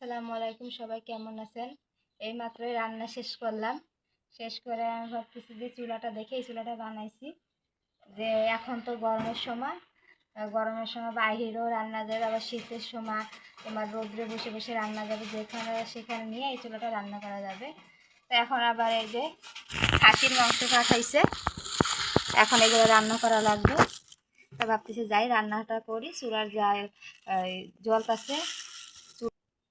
আসসালামু আলাইকুম, সবাই কেমন আছেন? এই মাত্রই রান্না শেষ করলাম। শেষ করে আমি ভাবতেছি যে চুলাটা দেখে এই চুলাটা বানাইছি, যে এখন তো গরমের সময়, গরমের সময় বাইরেও রান্না যাবে, আবার শীতের সময় তোমার রোদ্রে বসে বসে রান্না যাবে, যেখানে সেখানে নিয়ে এই চুলাটা রান্না করা যাবে। তো এখন আবার এই যে খাসির মাংস খাইছে, এখন এগুলো রান্না করা লাগবে। তো ভাবতেছি যাই রান্নাটা করি, চুলার যাই জলটাছে।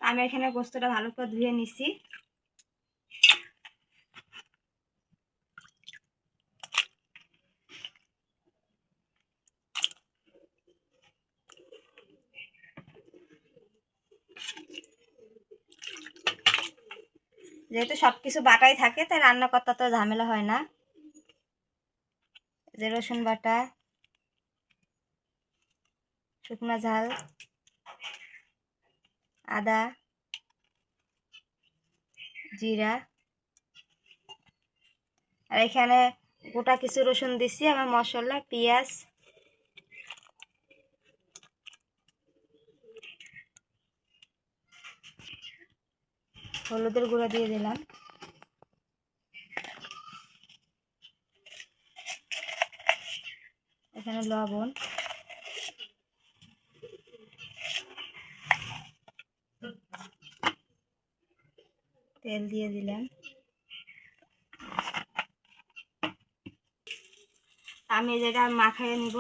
আমি এখানে গোস্তটা ভালো করে ধুয়ে নিছি। যেহেতু সবকিছু বাটাই থাকে তাই রান্না করতে তো ঝামেলা হয় না। যে রসুন বাটা, শুকনো ঝাল, আদা, জিরা, আর এখানে গোটা কিছু রসুন দিছি, আমার মশলা পেঁয়াজ, হলুদের গুঁড়ো দিয়ে দিলাম, এখানে লবণ, তেল দিয়ে দিলাম। আমি যেটা মাখায় নিব,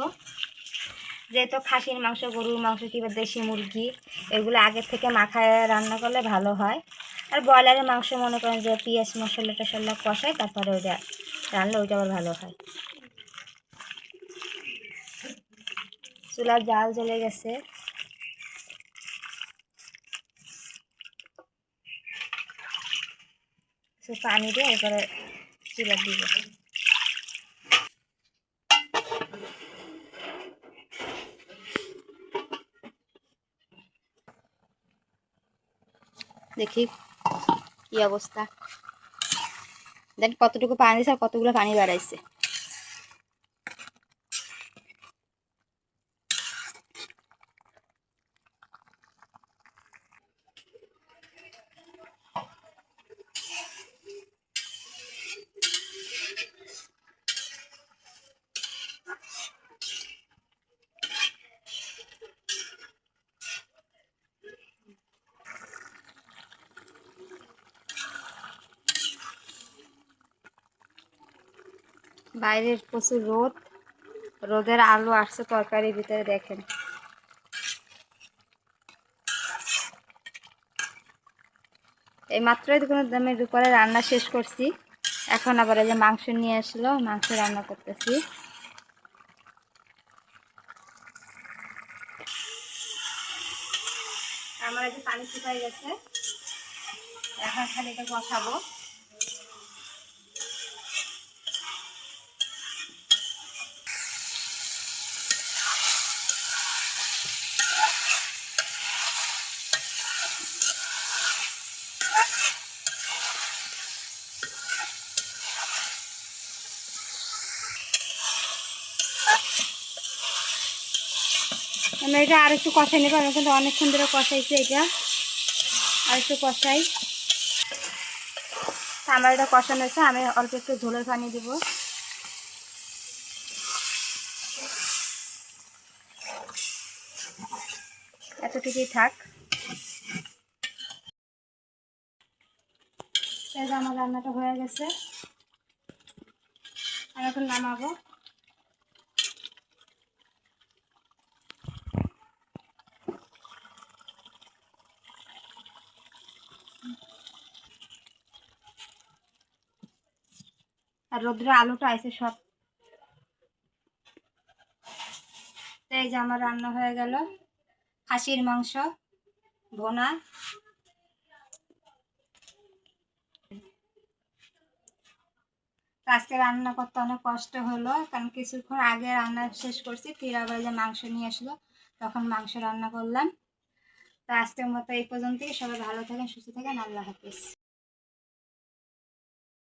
যেহেতু খাসির মাংস, গরুর মাংস কিংবা দেশি মুরগি এগুলো আগের থেকে মাখায় রান্না করলে ভালো হয়। আর ব্রয়লারের মাংস মনে করেন যে পেঁয়াজ মশলা টশলা কষায় তারপরে ওইটা রান্না, ওইটা আবার ভালো হয়। চুলার জাল জ্বলে গেছে, পানি দিয়ে এরপরে চুলা দিব। দেখি কি অবস্থা, দেন কতটুকু পানি দিয়েছে আর কতগুলো পানি বাড়াইছে। বাইরের প্রচুর রোদ, রোদের আলো আসছে তরকারির ভিতরে, দেখেন। এই মাত্রই আমি দুপুরে রান্না শেষ করছি, এখন আবার এই যে মাংস নিয়ে আসলো, মাংস রান্না করতেছি। আমার এই যে পানি শুকাই গেছে, এখন খালি এটা বসাবো। আমি এটা আর একটু কষাই নেবো, আমি কিন্তু অনেকক্ষণ ধরে কষাইছি, এটা আর একটু কষাই। আমার এটা কষানো হয়েছে, আমি অল্প একটু ঝোলের পানি দিব। এতটুকুই থাক। এই যে আমার রান্নাটা হয়ে গেছে, আমি এখন নামাবো। আর রোদ্রে আলুটা আছে সব। এই যে আমার রান্না হয়ে গেল, খাসির মাংস ভোনা। আজকে রান্না করতে অনেক কষ্ট হলো, কারণ কিছুক্ষণ আগে রান্না শেষ করছি, ফির আবার যে মাংস নিয়ে আসলো, তখন মাংস রান্না করলাম। তো আজকের মতো এই পর্যন্তই। সবাই ভালো থাকেন, সুস্থ থাকেন, আল্লাহ হাফিজ।